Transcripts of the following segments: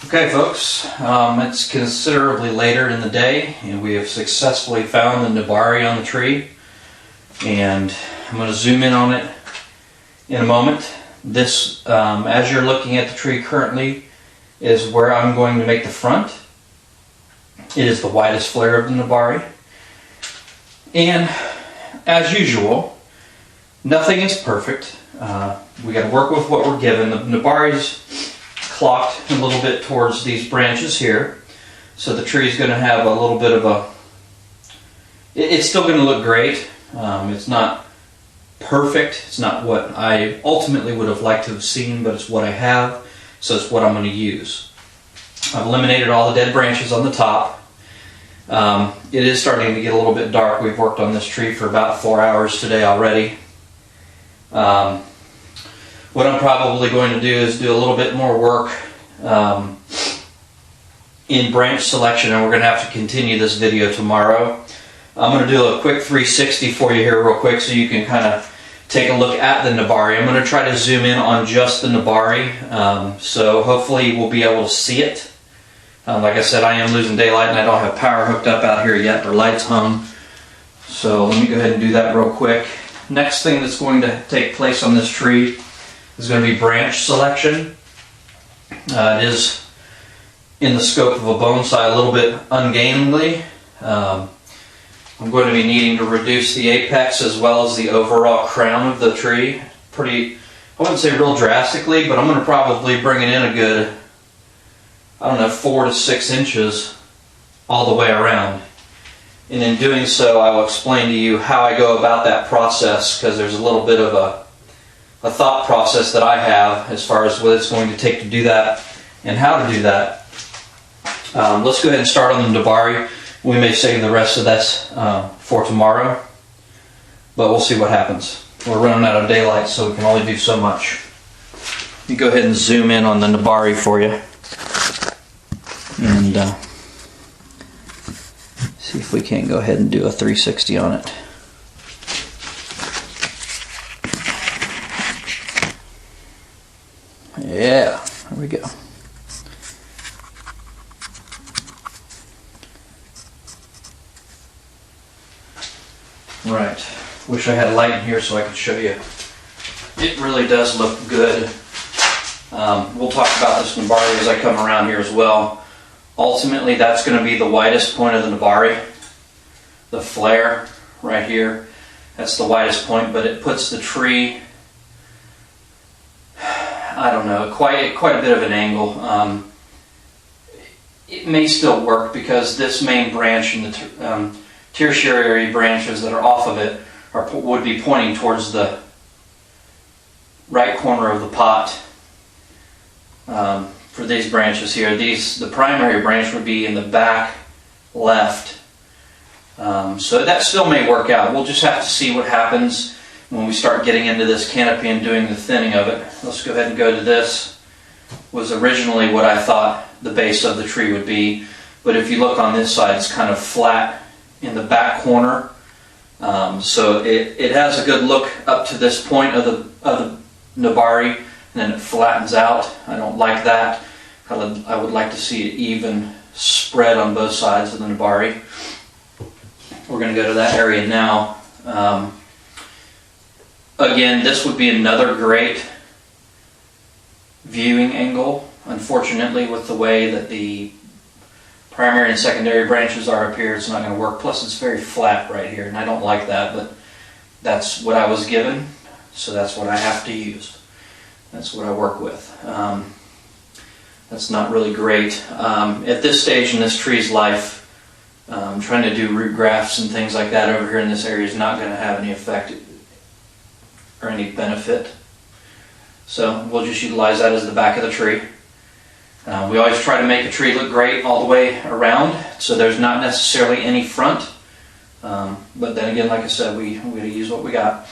Okay folks, it's considerably later in the day and we have successfully found the nabari on the tree, and I'm going to zoom in on it in a moment. This, as you're looking at the tree currently, is where I'm going to make the front. It is the widest flare of the nabari, and as usual, nothing is perfect. We got to work with what we're given. The nabari's clocked a little bit towards these branches here, so the tree is going to have a little bit of a, it's still going to look great. It's not perfect, it's not what I ultimately would have liked to have seen, but it's what I have, so it's what I'm going to use. I've eliminated all the dead branches on the top. It is starting to get a little bit dark. We've worked on this tree for about 4 hours today already. What I'm probably going to do is do a little bit more work in branch selection, and we're going to have to continue this video tomorrow. I'm going to do a quick 360 for you here real quick so you can kind of take a look at the nabari. I'm going to try to zoom in on just the nabari, so hopefully we'll be able to see it. Like I said, I am losing daylight and I don't have power hooked up out here yet, or lights hung. So let me go ahead and do that real quick. Next thing that's going to take place on this tree is going to be branch selection. It is in the scope of a bonsai a little bit ungainly. I'm going to be needing to reduce the apex as well as the overall crown of the tree. Pretty, I wouldn't say real drastically, but I'm going to probably bring it in a good, I don't know, 4 to 6 inches all the way around. And in doing so, I will explain to you how I go about that process, because there's a little bit of a thought process that I have as far as what it's going to take to do that and how to do that. Let's go ahead and start on the nabari. We may save the rest of this for tomorrow, but we'll see what happens. We're running out of daylight, so we can only do so much. Let me go ahead and zoom in on the nabari for you and see if we can't go ahead and do a 360 on it. Yeah, there we go. Right, wish I had a light in here so I could show you. It really does look good. We'll talk about this nabari as I come around here as well. Ultimately, that's going to be the widest point of the nabari. The flare right here, that's the widest point, but it puts the tree, I don't know, quite a bit of an angle. It may still work because this main branch and the tertiary branches that are off of it would be pointing towards the right corner of the pot. For these branches here, the primary branch would be in the back left. So that still may work out. We'll just have to see what happens when we start getting into this canopy and doing the thinning of it. Let's go ahead and go to this. Was originally what I thought the base of the tree would be, but if you look on this side, it's kind of flat in the back corner. So it has a good look up to this point of the nabari, and then it flattens out. I don't like that. I would like to see it even spread on both sides of the nabari. We're going to go to that area now. Again, this would be another great viewing angle. Unfortunately, with the way that the primary and secondary branches are up here, it's not going to work. Plus, it's very flat right here, and I don't like that, but that's what I was given, so that's what I have to use. That's what I work with. That's not really great. At this stage in this tree's life, trying to do root grafts and things like that over here in this area is not going to have any effect or any benefit. So we'll just utilize that as the back of the tree. We always try to make a tree look great all the way around, so there's not necessarily any front. But then again, like I said, we use what we got.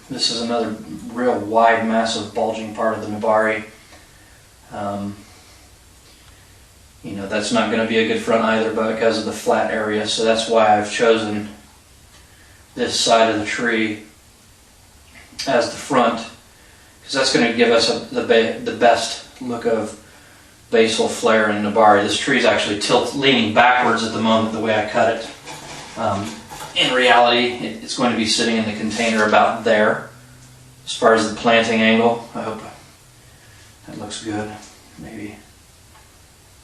This is another real wide, massive, bulging part of the nabari. That's not going to be a good front either, but because of the flat area, so that's why I've chosen this side of the tree as the front, because that's going to give us the best look of basal flare and nabari. This tree is actually leaning backwards at the moment the way I cut it. In reality, it's going to be sitting in the container about there. As far as the planting angle, I hope that looks good. Maybe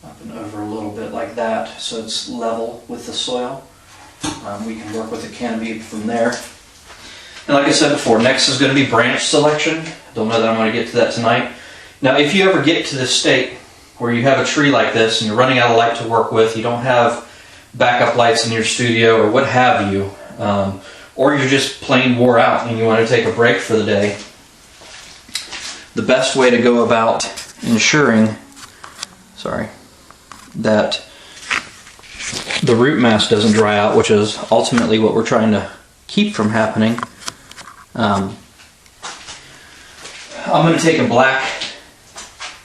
up and over a little bit like that, so it's level with the soil. We can work with the canopy from there. And like I said before, next is going to be branch selection. Don't know that I'm going to get to that tonight. Now, if you ever get to this state where you have a tree like this and you're running out of light to work with, you don't have backup lights in your studio or what have you, or you're just plain wore out and you want to take a break for the day, the best way to go about ensuring, that the root mass doesn't dry out, which is ultimately what we're trying to keep from happening. I'm going to take a black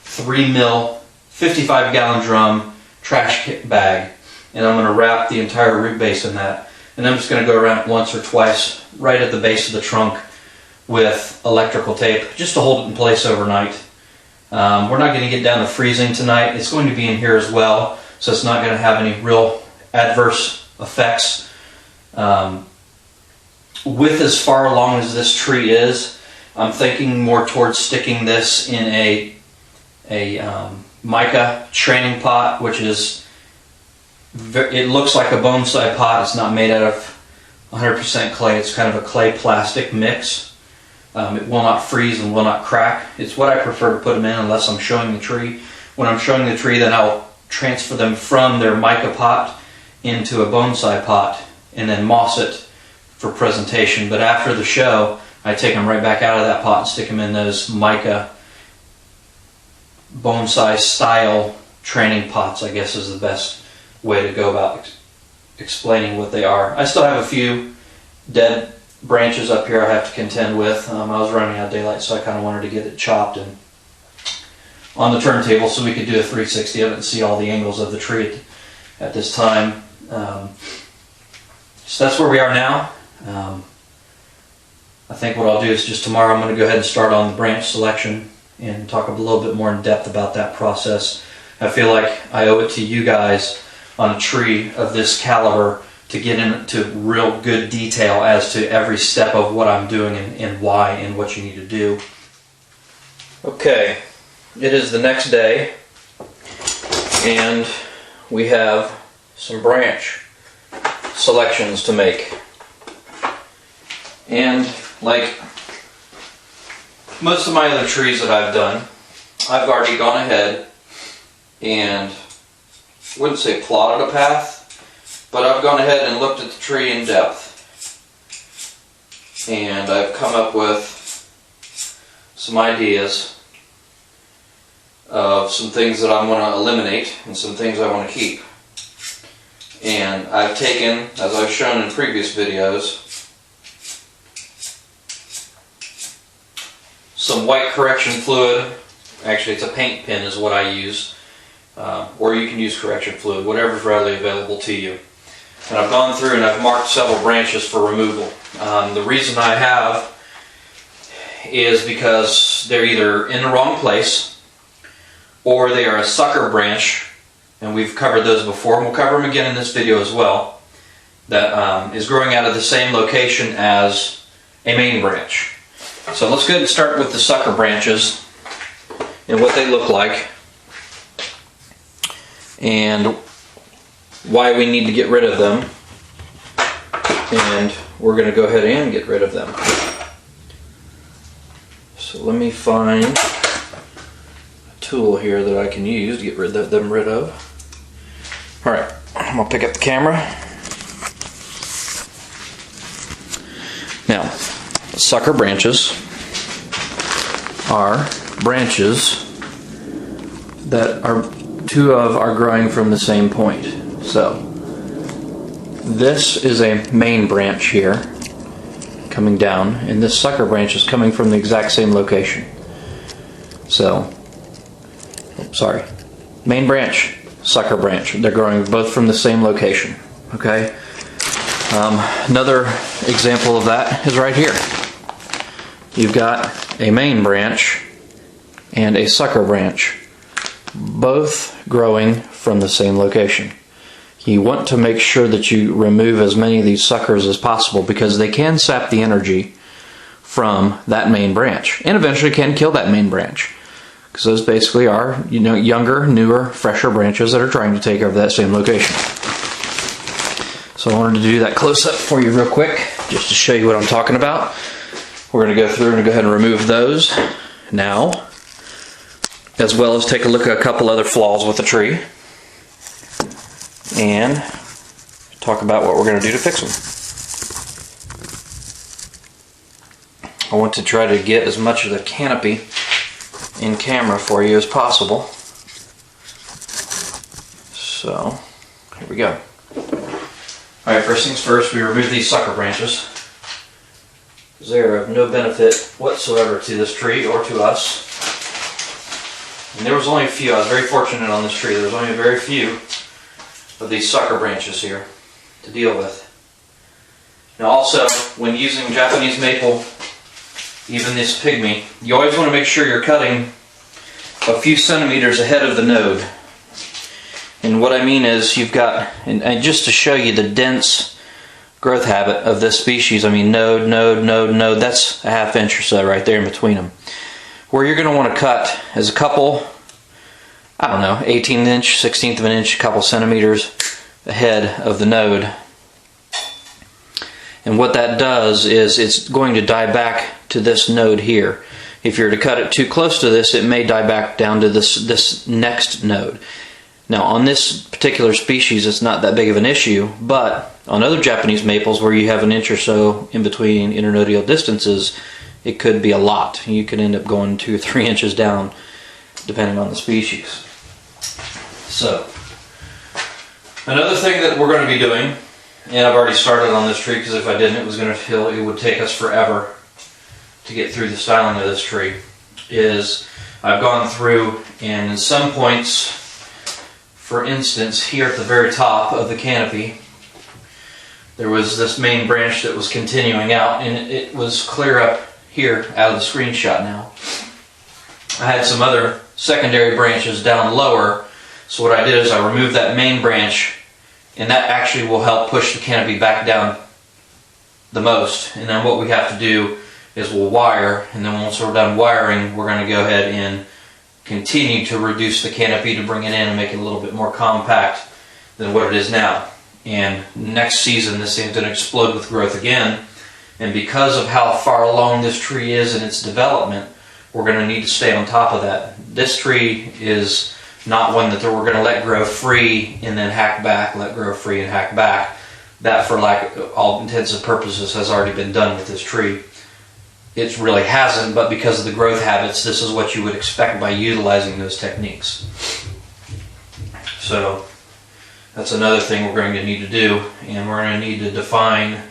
3 mil 55 gallon drum trash kit bag, and I'm going to wrap the entire root base in that, and I'm just going to go around once or twice right at the base of the trunk with electrical tape just to hold it in place overnight. We're not going to get down to freezing tonight. It's going to be in here as well, so it's not going to have any real adverse effects. With as far along as this tree is, I'm thinking more towards sticking this in a mica training pot, which is, it looks like a bonsai pot. It's not made out of 100% clay. It's kind of a clay plastic mix. It will not freeze and will not crack. It's what I prefer to put them in unless I'm showing the tree. When I'm showing the tree, then I'll transfer them from their mica pot into a bonsai pot and then moss it for presentation. But after the show, I take them right back out of that pot and stick them in those mica bonsai style training pots, I guess is the best way to go about explaining what they are. I still have a few dead branches up here I have to contend with. I was running out of daylight, so I kind of wanted to get it chopped and on the turntable so we could do a 360 of it and see all the angles of the tree at this time. So that's where we are now. I think what I'll do is just tomorrow I'm going to go ahead and start on the branch selection and talk a little bit more in depth about that process. I feel like I owe it to you guys on a tree of this caliber to get into real good detail as to every step of what I'm doing and why and what you need to do. Okay, it is the next day and we have some branch selections to make. And like most of my other trees that I've done, I've already gone ahead and, I wouldn't say plotted a path, but I've gone ahead and looked at the tree in depth. And I've come up with some ideas of some things that I'm going to eliminate and some things I want to keep. And I've taken, as I've shown in previous videos, some white correction fluid. Actually, it's a paint pen is what I use, or you can use correction fluid, whatever's readily available to you. And I've gone through and I've marked several branches for removal. The reason I have is because they're either in the wrong place or they are a sucker branch, and we've covered those before and we'll cover them again in this video as well, that is growing out of the same location as a main branch. So let's go ahead and start with the sucker branches and what they look like and why we need to get rid of them, and we're going to go ahead and get rid of them. So let me find a tool here that I can use to get rid of. Alright, I'm going to pick up the camera. Now, sucker branches are branches that are growing from the same point. So this is a main branch here coming down, and this sucker branch is coming from the exact same location. So, sorry, main branch, sucker branch, they're growing both from the same location. Okay. Another example of that is right here. you've got a main branch and a sucker branch, both growing from the same location. You want to make sure that you remove as many of these suckers as possible because they can sap the energy from that main branch and eventually can kill that main branch, because those basically are, you know, younger, newer, fresher branches that are trying to take over that same location. So I wanted to do that close-up for you real quick just to show you what I'm talking about. We're going to go through and go ahead and remove those now, as well as take a look at a couple other flaws with the tree and talk about what we're going to do to fix them. I want to try to get as much of the canopy in camera for you as possible. So, here we go. Alright, first things first, we remove these sucker branches. They are of no benefit whatsoever to this tree or to us. And there was only a few. I was very fortunate on this tree. There was only a very few of these sucker branches here to deal with. Now also, when using Japanese maple, even this pygmy, you always want to make sure you're cutting a few centimeters ahead of the node. And what I mean is you've got, and just to show you the dense growth habit of this species, I mean node, that's a ½ inch or so right there in between them. Where you're going to want to cut is a couple, I don't know, 1/18 inch, 1/16 of an inch, a couple centimeters ahead of the node. And what that does is it's going to die back to this node here. If you're to cut it too close to this, it may die back down to this next node. Now on this particular species it's not that big of an issue, but on other Japanese maples where you have an inch or so in between internodial distances, it could be a lot. You could end up going 2 or 3 inches down depending on the species. So, another thing that we're going to be doing, and I've already started on this tree because if I didn't it would take us forever to get through the styling of this tree, is I've gone through and in some points, for instance here at the very top of the canopy, there was this main branch that was continuing out and it was clear up here out of the screenshot now. I had some other secondary branches down lower, so what I did is I removed that main branch, and that actually will help push the canopy back down the most. And then what we have to do is we'll wire, and then once we're done wiring, we're going to go ahead and continue to reduce the canopy to bring it in and make it a little bit more compact than what it is now. And next season this thing's going to explode with growth again, and because of how far along this tree is in its development, we're going to need to stay on top of that. This tree is not one that we're going to let grow free and then hack back, let grow free and hack back. That, for like all intents and purposes, has already been done with this tree. It really hasn't, but because of the growth habits, this is what you would expect by utilizing those techniques. So that's another thing we're going to need to do, and we're going to need to define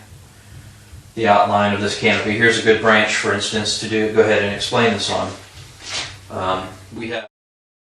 the outline of this canopy. Here's a good branch, for instance, to go ahead and explain this on. We have